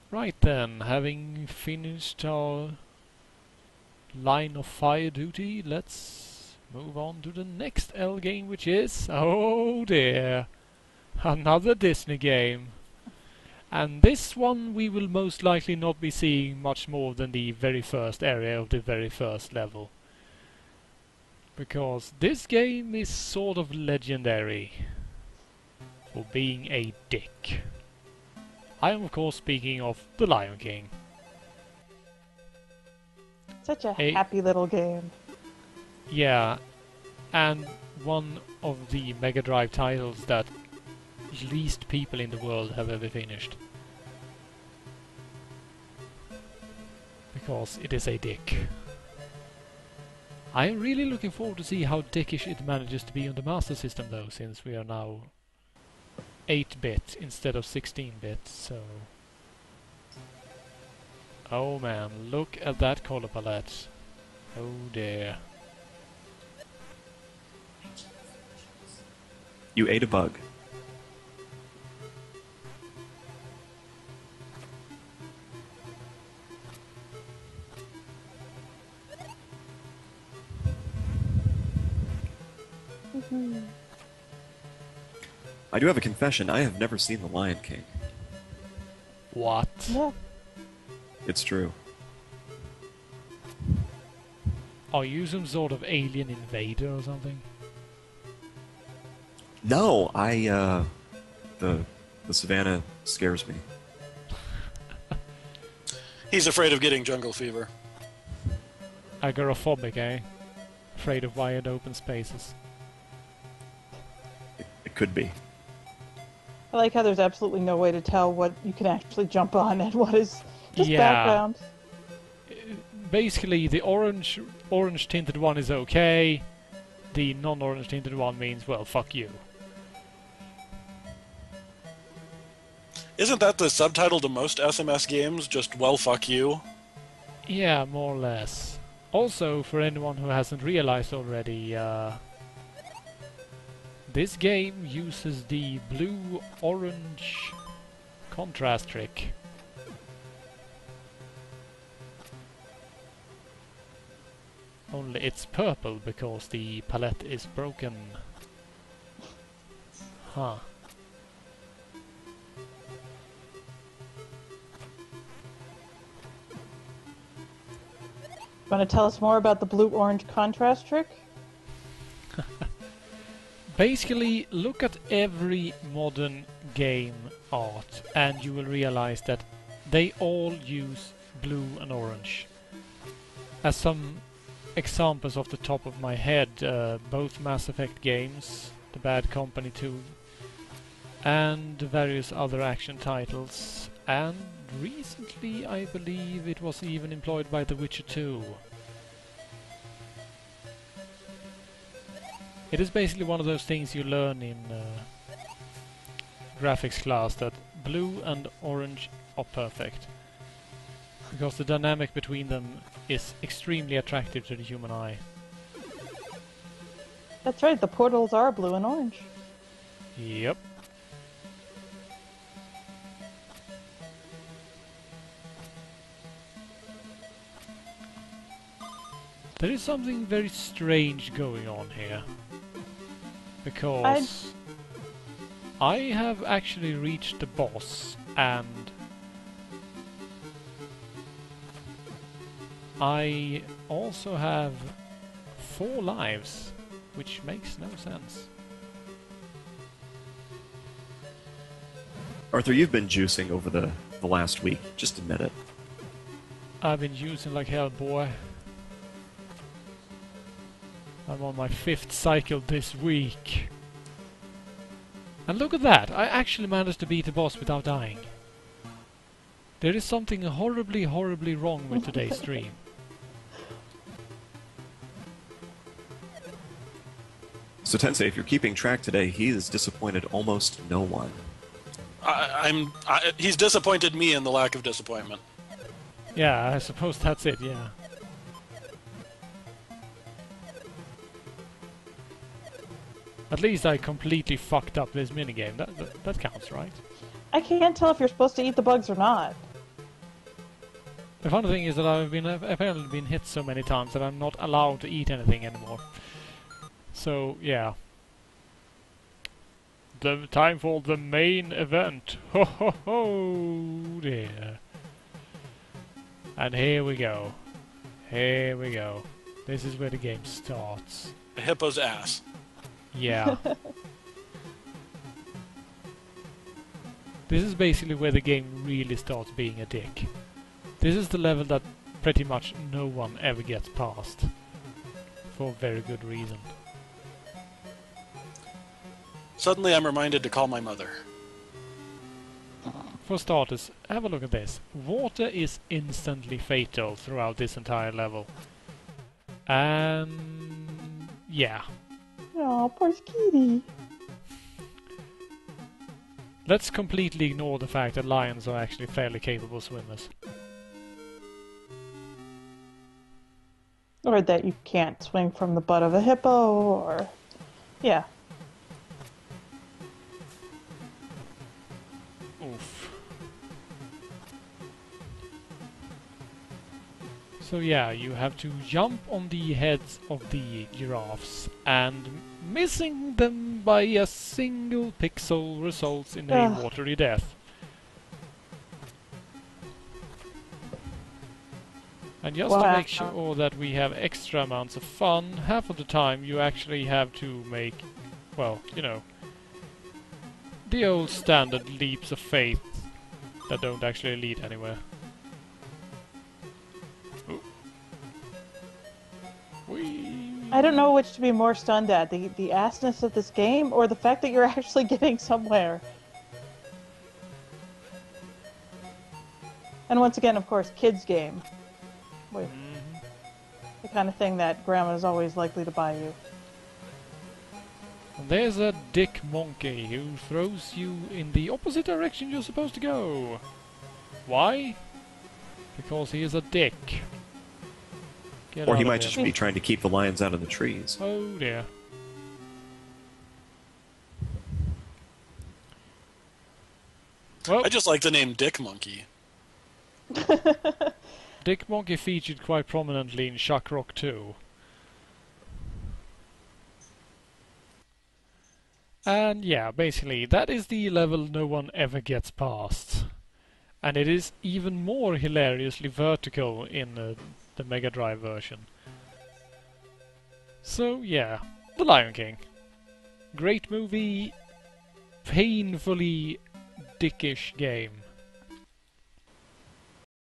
Right then, having finished our line of fire duty, let's move on to the next L game, which is, oh dear, another Disney game. And this one we will most likely not be seeing much more than the very first area of the very first level. Because this game is sort of legendary for being a dick. I am of course speaking of The Lion King. Such a happy little game. Yeah, and one of the Mega Drive titles that least people in the world have ever finished. Because it is a dick. I am really looking forward to see how dickish it manages to be on the Master System though, since we are now 8-bit instead of 16-bit, so... Oh man, look at that color palette. Oh dear. You ate a bug. I do have a confession. I have never seen The Lion King. What? Yeah. It's true. Are you some sort of alien invader or something? No, the savannah scares me. He's afraid of getting jungle fever. Agoraphobic, eh? Afraid of wide open spaces. It could be. I like how there's absolutely no way to tell what you can actually jump on and what is just background. Basically, the orange tinted one is okay. The non-orange tinted one means, well, fuck you. Isn't that the subtitle to most SMS games? Just, well, fuck you? Yeah, more or less. Also, for anyone who hasn't realized already, this game uses the blue-orange contrast trick. Only it's purple because the palette is broken. Huh. Want to tell us more about the blue-orange contrast trick? Basically, look at every modern game art and you will realize that they all use blue and orange. As some examples off the top of my head, both Mass Effect games, The Bad Company 2, and various other action titles, and recently I believe it was even employed by The Witcher 2. It is basically one of those things you learn in graphics class, that blue and orange are perfect. Because the dynamic between them is extremely attractive to the human eye. That's right, the portals are blue and orange. Yep. There is something very strange going on here. Because I have actually reached the boss and I also have 4 lives, which makes no sense. Arthur, you've been juicing over the last week. Just admit it. I've been using like hell, boy. I'm on my 5th cycle this week. And look at that! I actually managed to beat the boss without dying. There is something horribly, horribly wrong with today's stream. So Tensei, if you're keeping track today, he has disappointed almost no one. He's disappointed me in the lack of disappointment. Yeah, I suppose that's it, yeah. At least I completely fucked up this minigame. That counts, right? I can't tell if you're supposed to eat the bugs or not. The funny thing is that I've apparently been hit so many times that I'm not allowed to eat anything anymore. So, yeah. The time for the main event. Ho ho ho dear. And here we go. Here we go. This is where the game starts. A hippo's ass. Yeah. This is basically where the game really starts being a dick. This is the level that pretty much no one ever gets past. For very good reason. Suddenly I'm reminded to call my mother. For starters, have a look at this. Water is instantly fatal throughout this entire level. And yeah. Oh, poor Skeety. Let's completely ignore the fact that lions are actually fairly capable swimmers. Or that you can't swing from the butt of a hippo, or... Yeah. Oof. So yeah, you have to jump on the heads of the giraffes, and missing them by a single pixel results in a watery death. And just to make sure that we have extra amounts of fun, half of the time you actually have to make, well, you know, the old standard leaps of faith that don't actually lead anywhere. Ooh. Whee. I don't know which to be more stunned at, the assness of this game, or the fact that you're actually getting somewhere. And once again, of course, kids' game. Wait. The kind of thing that grandma is always likely to buy you. There's a dick monkey who throws you in the opposite direction you're supposed to go. Why? Because he is a dick. Get Or out he of might here. just be trying to keep the lions out of the trees. Oh dear. Well, I just like the name Dick Monkey. Dick Monkey featured quite prominently in Shock Rock 2. And yeah, basically, that is the level no one ever gets past. And it is even more hilariously vertical in the Mega Drive version. So yeah, The Lion King. Great movie, painfully dickish game.